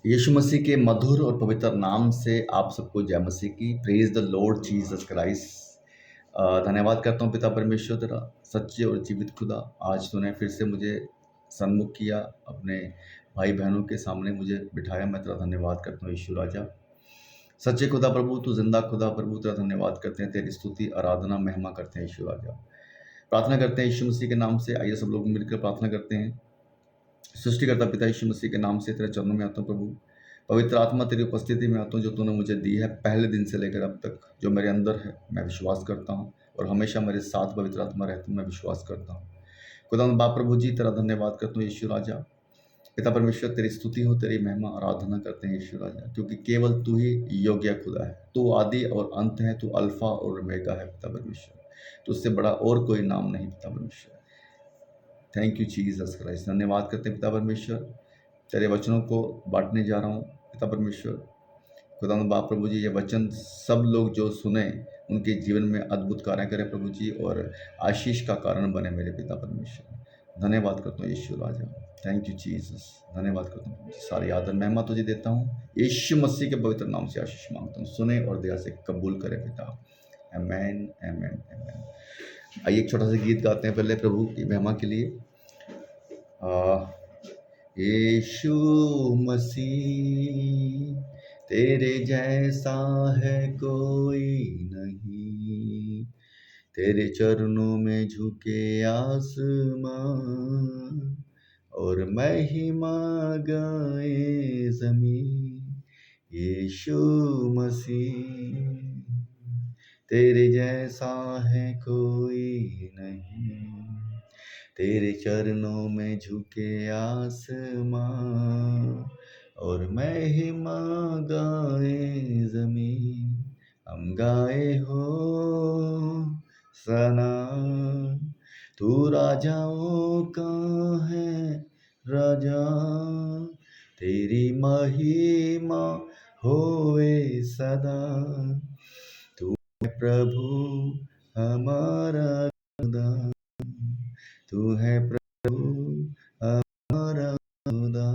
यीशु मसीह के मधुर और पवित्र नाम से आप सबको जय मसीह की। Praise the Lord Jesus Christ. धन्यवाद करता हूँ पिता परमेश्वर तेरा, सच्चे और जीवित खुदा। आज तूने फिर से मुझे सन्मुख किया, अपने भाई बहनों के सामने मुझे बिठाया। मैं तेरा धन्यवाद करता हूँ यीशु राजा। सच्चे खुदा प्रभु, तू जिंदा खुदा प्रभु, तेरा धन्यवाद करते हैं, तेरी स्तुति आराधना महिमा करते हैं यीशु राजा। प्रार्थना करते हैं यीशु मसीह के नाम से। आइए सब लोग मिलकर प्रार्थना करते हैं। सृष्टिकर्ता पिता यीशु मसीह के नाम से तेरे चरणों में आता हूँ प्रभु। पवित्र आत्मा तेरी उपस्थिति में आता हूँ, जो तूने मुझे दी है पहले दिन से लेकर अब तक, जो मेरे अंदर है मैं विश्वास करता हूँ, और हमेशा मेरे साथ पवित्र आत्मा रहती, मैं विश्वास करता हूँ। खुदा बाप प्रभु जी, तेरा धन्यवाद करता हूँ यीशु राजा। पिता परमेश्वर, तेरी स्तुति हो, तेरी महिमा आराधना करते हैं यीशु राजा, क्योंकि केवल तू ही योग्य खुदा है। तू आदि और अंत है, तू अल्फा और ओमेगा है पिता परमेश्वर। तुझसे बड़ा और कोई नाम नहीं पिता परमेश्वर। Thank you Jesus Christ. धन्यवाद करते हैं पिता परमेश्वर, तेरे वचनों को बांटने जा रहा हूँ पिता परमेश्वर। खुदा बाप प्रभु जी, ये वचन सब लोग जो सुने उनके जीवन में अद्भुत कार्य करें प्रभु जी, और आशीष का कारण बने मेरे पिता परमेश्वर। धन्यवाद करता हूँ यीशु राजा। Thank you Jesus. धन्यवाद करता हूँ, सारी आदर महिमा तुझे देता हूँ। यीशु मसीह के पवित्र नाम से आशीष मांगता हूँ, सुने और दया से कबूल करे पिता। आमेन आमेन आमेन। आइए एक छोटा सा गीत गाते हैं पहले प्रभु की महिमा के लिए। यीशु मसीह तेरे जैसा है कोई नहीं, तेरे चरणों में झुके आसमान और महिमा गाए ज़मीन। यीशु मसीह तेरे जैसा है कोई नहीं, तेरे चरणों में झुके आसमां और महिमा गाए ज़मीन। हम गाए हो सना, तू राजाओं का है राजा, तेरी महिमा होए सदा। तू है प्रभु हमारा खुदा, तू है प्रभु हमारा खुदा,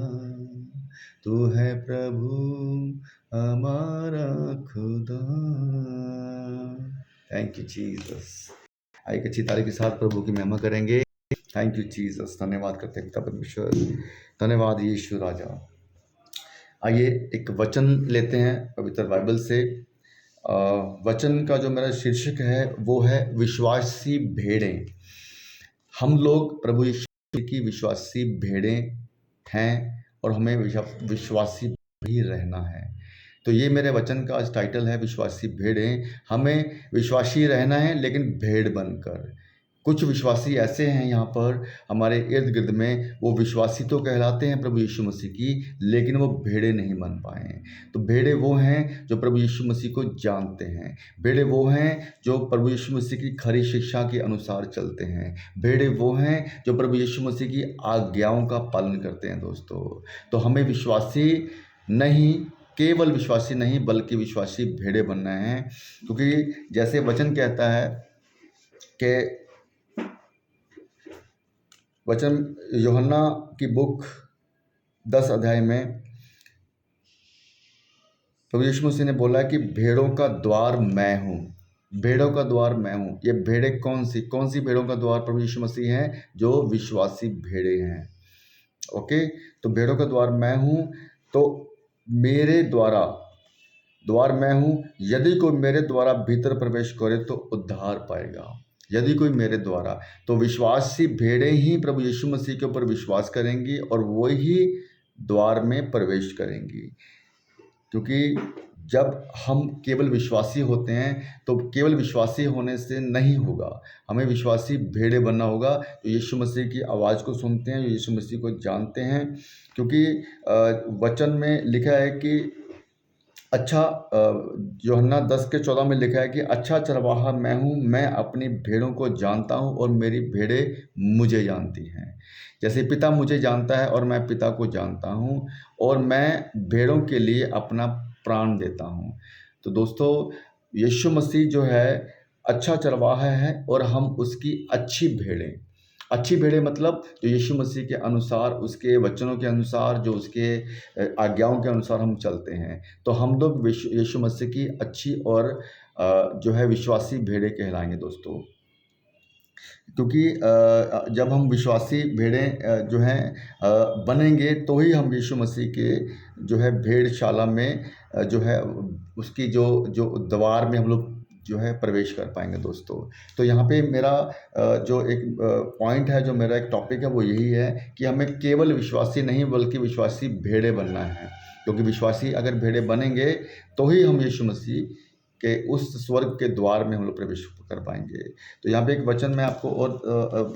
तू है प्रभु हमारा खुदा। Thank you Jesus. आइए एक अच्छी तारीफ के साथ प्रभु की महिमा करेंगे। Thank you Jesus. धन्यवाद करते हैं पिता परमेश्वर। धन्यवाद यीशु राजा। आइए एक वचन लेते हैं पवित्र बाइबल से। वचन का जो मेरा शीर्षक है वो है विश्वासी भेड़ें। हम लोग प्रभु यीशु की विश्वासी भेड़ें हैं और हमें विश्वासी भी रहना है। तो ये मेरे वचन का आज टाइटल है, विश्वासी भेड़ें। हमें विश्वासी रहना है लेकिन भेड़ बनकर। कुछ विश्वासी ऐसे हैं यहाँ पर हमारे इर्द गिर्द में, वो विश्वासी तो कहलाते हैं प्रभु यीशु मसीह की, लेकिन वो भेड़े नहीं बन पाए हैं। तो भेड़े वो हैं जो प्रभु यीशु मसीह को जानते हैं। भेड़े वो हैं जो प्रभु यीशु मसीह की खरी शिक्षा के अनुसार चलते हैं। भेड़े वो हैं जो प्रभु यीशु मसीह की आज्ञाओं का पालन करते हैं दोस्तों। तो हमें विश्वासी नहीं, केवल विश्वासी नहीं, बल्कि विश्वासी भेड़े बनना है। क्योंकि जैसे वचन कहता है कि वचन यूहन्ना की बुक 10 अध्याय में प्रभु यीशु मसीह ने बोला कि भेड़ों का द्वार मैं हूँ। भेड़ों का द्वार मैं हूँ। ये भेड़े कौन सी भेड़ों का द्वार प्रभु यीशु मसीह हैं? जो विश्वासी भेड़े हैं। ओके, तो भेड़ों का द्वार मैं हूँ। तो मेरे द्वार मैं हूँ। यदि कोई मेरे द्वारा भीतर प्रवेश करे तो उद्धार पाएगा। यदि कोई मेरे द्वारा, तो विश्वासी भेड़े ही प्रभु यीशु मसीह के ऊपर विश्वास करेंगी और वो ही द्वार में प्रवेश करेंगी। क्योंकि जब हम केवल विश्वासी होते हैं तो केवल विश्वासी होने से नहीं होगा, हमें विश्वासी भेड़े बनना होगा, जो यीशु मसीह की आवाज़ को सुनते हैं, जो यीशु मसीह को जानते हैं। क्योंकि वचन में लिखा है कि यूहन्ना 10:14 में लिखा है कि अच्छा चरवाहा मैं हूँ, मैं अपनी भेड़ों को जानता हूँ और मेरी भेड़ें मुझे जानती हैं। जैसे पिता मुझे जानता है और मैं पिता को जानता हूँ, और मैं भेड़ों के लिए अपना प्राण देता हूँ। तो दोस्तों, यीशु मसीह जो है अच्छा चरवाहा है और हम उसकी अच्छी भेड़ें। अच्छी भेड़ें मतलब जो यीशु मसीह के अनुसार, उसके वचनों के अनुसार, जो उसके आज्ञाओं के अनुसार हम चलते हैं, तो हम लोग यीशु मसीह की अच्छी और जो है विश्वासी भेड़ें कहलाएंगे दोस्तों। क्योंकि जब हम विश्वासी भेड़ें जो हैं बनेंगे, तो ही हम यीशु मसीह के जो है भेड़शाला में जो है उसकी जो जो द्वार में हम लोग जो है प्रवेश कर पाएंगे दोस्तों। तो यहाँ पे मेरा जो एक पॉइंट है, जो मेरा एक टॉपिक है, वो यही है कि हमें केवल विश्वासी नहीं बल्कि विश्वासी भेड़ें बनना है। क्योंकि विश्वासी अगर भेड़ें बनेंगे, तो ही हम यीशु मसीह के उस स्वर्ग के द्वार में हम लोग प्रवेश कर पाएंगे। तो यहाँ पे एक वचन मैं आपको और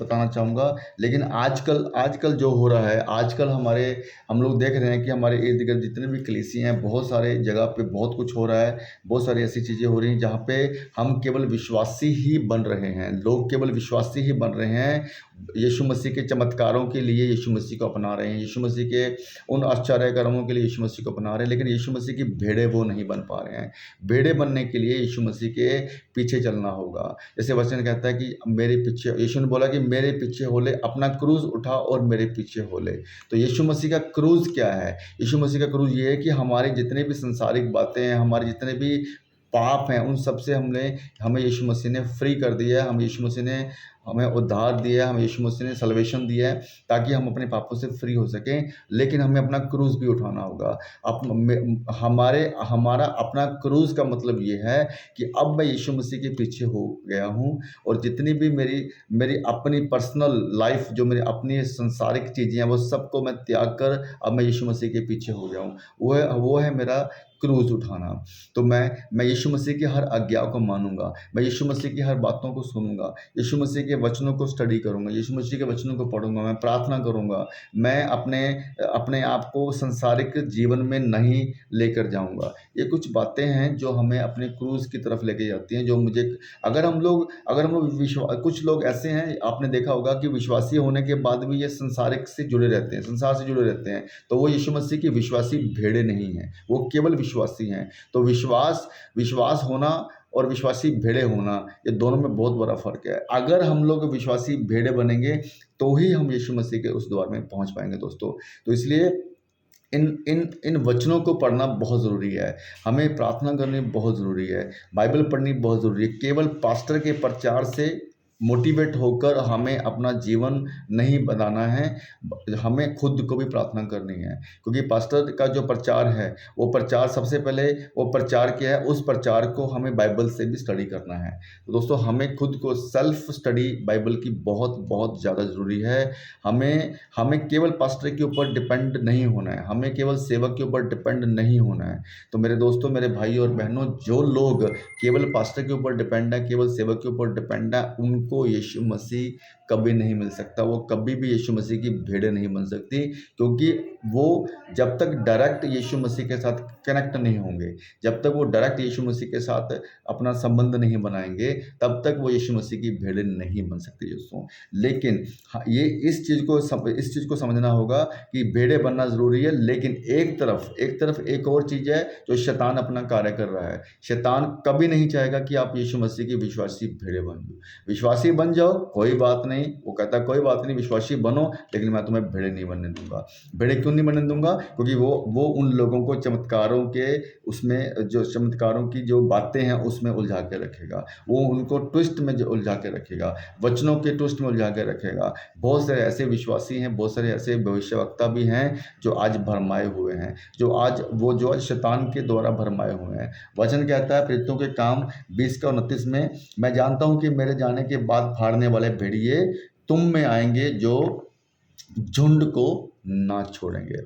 बताना चाहूँगा। लेकिन आजकल आजकल जो हो रहा है, आजकल हम लोग देख रहे हैं कि हमारे इर्द गिर्द जितने भी कलीसियाँ हैं, बहुत सारे जगह पे बहुत कुछ हो रहा है, बहुत सारी ऐसी चीज़ें हो रही हैं जहाँ पे हम केवल विश्वासी ही बन रहे हैं। लोग केवल विश्वासी ही बन रहे हैं, यीशु मसीह के चमत्कारों के लिए यीशु मसीह को अपना रहे हैं, यीशु मसीह के उन आश्चर्य कर्मों के लिए यीशु मसीह को अपना रहे हैं, लेकिन यीशु मसीह की भेड़ें वो नहीं बन पा रहे हैं। भेड़ें बनने के लिए यीशु मसीह के पीछे चलना होगा। जैसे वचन कहता है कि मेरे पीछे, यीशु ने बोला कि मेरे पीछे हो ले, अपना क्रूज उठा और मेरे पीछे हो ले। तो यीशु मसीह का क्रूज क्या है? यीशु मसीह का क्रूज ये है कि हमारे जितने भी संसारिक बातें हैं, हमारे जितने भी पाप हैं, उन सब से हमें यीशु मसीह ने फ्री कर दिया है। हम यीशु मसीह ने हमें उद्धार दिया है, हमें यीशु मसीह ने सल्वेशन दिया है, ताकि हम अपने पापों से फ्री हो सकें। लेकिन हमें अपना क्रूज भी उठाना होगा। हमारा अपना क्रूज का मतलब ये है कि अब मैं यीशु मसीह के पीछे हो गया हूँ, और जितनी भी मेरी अपनी पर्सनल लाइफ, जो मेरी अपनी संसारिक चीज़ें हैं, वो सबको मैं त्याग कर अब मैं यीशु मसीह के पीछे हो गया हूँ। वो है मेरा क्रूज उठाना। तो मैं यीशु मसीह की हर आज्ञा को मानूंगा, मैं यीशु मसीह की हर बातों को सुनूंगा, यीशु मसीह के वचनों को स्टडी करूंगा, यीशु मसीह के वचनों को पढ़ूंगा, मैं प्रार्थना करूंगा, मैं अपने आप को संसारिक जीवन में नहीं लेकर जाऊंगा। ये कुछ बातें हैं जो हमें अपने क्रूज की तरफ लेके जाती हैं, जो मुझे अगर हम लोग कुछ लोग ऐसे हैं, आपने देखा होगा कि विश्वासी होने के बाद भी ये संसारिक से जुड़े रहते हैं, संसार से जुड़े रहते हैं, तो वो यीशु मसीह की विश्वासी भेड़ें नहीं हैं, वो केवल विश्वासी हैं। तो विश्वास होना और विश्वासी भेड़े होना, ये दोनों में बहुत बड़ा फर्क है। अगर हम लोग विश्वासी भेड़े बनेंगे, तो ही हम यीशु मसीह के उस द्वार में पहुंच पाएंगे दोस्तों। तो इसलिए इन वचनों को पढ़ना बहुत ज़रूरी है, हमें प्रार्थना करनी बहुत ज़रूरी है, बाइबल पढ़नी बहुत ज़रूरी है। केवल पास्टर के प्रचार से मोटिवेट होकर हमें अपना जीवन नहीं बनाना है, हमें खुद को भी प्रार्थना करनी है। क्योंकि पास्टर का जो प्रचार है, वो प्रचार सबसे पहले वो प्रचार क्या है, उस प्रचार को हमें बाइबल से भी स्टडी करना है। तो दोस्तों, हमें खुद को सेल्फ स्टडी बाइबल की बहुत बहुत ज़्यादा ज़रूरी है। हमें केवल पास्टर के ऊपर डिपेंड नहीं होना है, हमें केवल सेवक के ऊपर डिपेंड नहीं होना है। तो मेरे दोस्तों, मेरे भाई और बहनों, जो लोग केवल पास्टर के ऊपर डिपेंड है, केवल सेवक के ऊपर डिपेंड है, उनको यीशु मसीह कभी नहीं मिल सकता। वो कभी भी यीशु मसीह की भेड़ें नहीं बन सकती, क्योंकि वो जब तक डायरेक्ट यीशु मसीह के साथ कनेक्ट नहीं होंगे, जब तक वो डायरेक्ट यीशु मसीह के साथ अपना संबंध नहीं बनाएंगे, तब तक वो यीशु मसीह की भेड़ें नहीं बन सकती दोस्तों। लेकिन ये इस चीज़ को समझना होगा कि भेड़ें बनना ज़रूरी है, लेकिन एक तरफ एक और चीज़ है जो शैतान अपना कार्य कर रहा है। शैतान कभी नहीं चाहेगा कि आप यीशु मसीह की विश्वासी भेड़ें बन जाओ। विश्वासी बन जाओ, कोई बात नहीं, वो कहता है कोई बात नहीं, विश्वासी बनो, लेकिन मैं तुम्हें भेड़ें नहीं बनने दूंगा। भेड़ें क्यों नहीं बनने दूंगा? क्योंकि वो उन लोगों को चमत्कारों की जो बातें हैं उसमें उलझा के रखेगा, वो उनको ट्विस्ट में उलझा के रखेगा, वचनों के ट्विस्ट में उलझा के रखेगा। बहुत सारे ऐसे विश्वासी हैं, बहुत सारे ऐसे भविष्यवक्ता भी हैं जो आज भरमाए हुए हैं, जो आज शैतान के द्वारा भरमाए हुए हैं। वचन कहता है प्रेरितों के काम 20:29 में, मैं जानता हूं कि मेरे जाने के बाद फाड़ने वाले भेड़िए तुम में आएंगे, जो झुंड को ना छोड़ेंगे।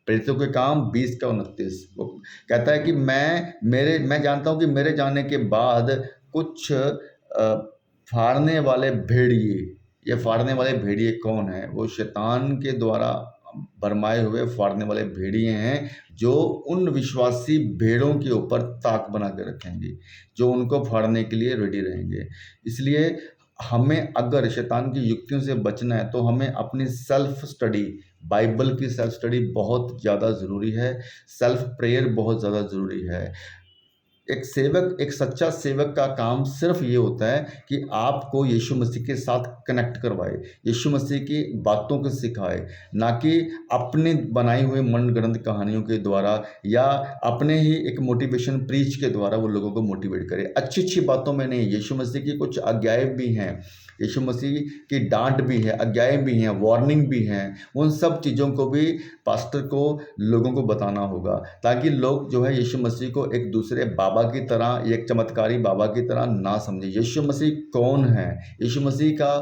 प्रेरितों के काम 20:29 वो कहता है कि मैं जानता हूं कि मेरे जाने के बाद कुछ फाड़ने वाले भेड़िए, ये फाड़ने वाले भेड़िए कौन है? वो शैतान के द्वारा भरमाए हुए फाड़ने वाले भेड़िए हैं, जो उन विश्वासी भेड़ों के ऊपर ताक बना के रखेंगे, जो उनको फाड़ने के लिए रेडी रहेंगे। इसलिए हमें अगर शैतान की युक्तियों से बचना है, तो हमें अपनी सेल्फ स्टडी, बाइबल की सेल्फ स्टडी बहुत ज़्यादा ज़रूरी है, सेल्फ प्रेयर बहुत ज़्यादा ज़रूरी है। एक सच्चा सेवक का काम सिर्फ ये होता है कि आपको यीशु मसीह के साथ कनेक्ट करवाए, यीशु मसीह की बातों को सिखाए, ना कि अपने बनाई हुए मनगढ़ंत कहानियों के द्वारा या अपने ही एक मोटिवेशन प्रीच के द्वारा वो लोगों को मोटिवेट करे। अच्छी-अच्छी बातों में नहीं, यीशु मसीह की कुछ आज्ञाएँ भी हैं, यीशु मसीह की डाँट भी है, आज्ञाएँ भी हैं, वार्निंग भी हैं। उन सब चीज़ों को भी पास्टर को लोगों को बताना होगा, ताकि लोग जो है यीशु मसीह को एक दूसरे बाबा की तरह, एक चमत्कारी बाबा की तरह ना समझें। यीशु मसीह कौन है? यीशु मसीह का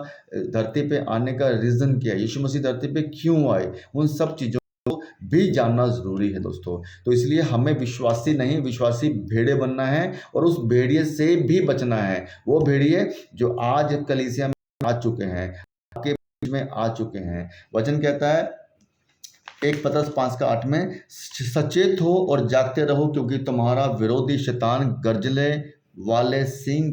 धरती पे आने का रीज़न क्या है? यीशु मसीह धरती पे क्यों आए? उन सब चीज़ों भी जानना ज़रूरी है दोस्तों। तो इसलिए हमें विश्वासी नहीं, विश्वासी भेड़े बनना है और उस भेड़िए से भी बचना है। वो भेड़िए जो आज कलीसिया में आ चुके हैं, आपके बीच में आ चुके हैं। वचन कहता है 1 पतरस 5:8 में, सचेत हो और जागते रहो, क्योंकि तुम्हारा विरोधी शैतान गरजने वाले सिंह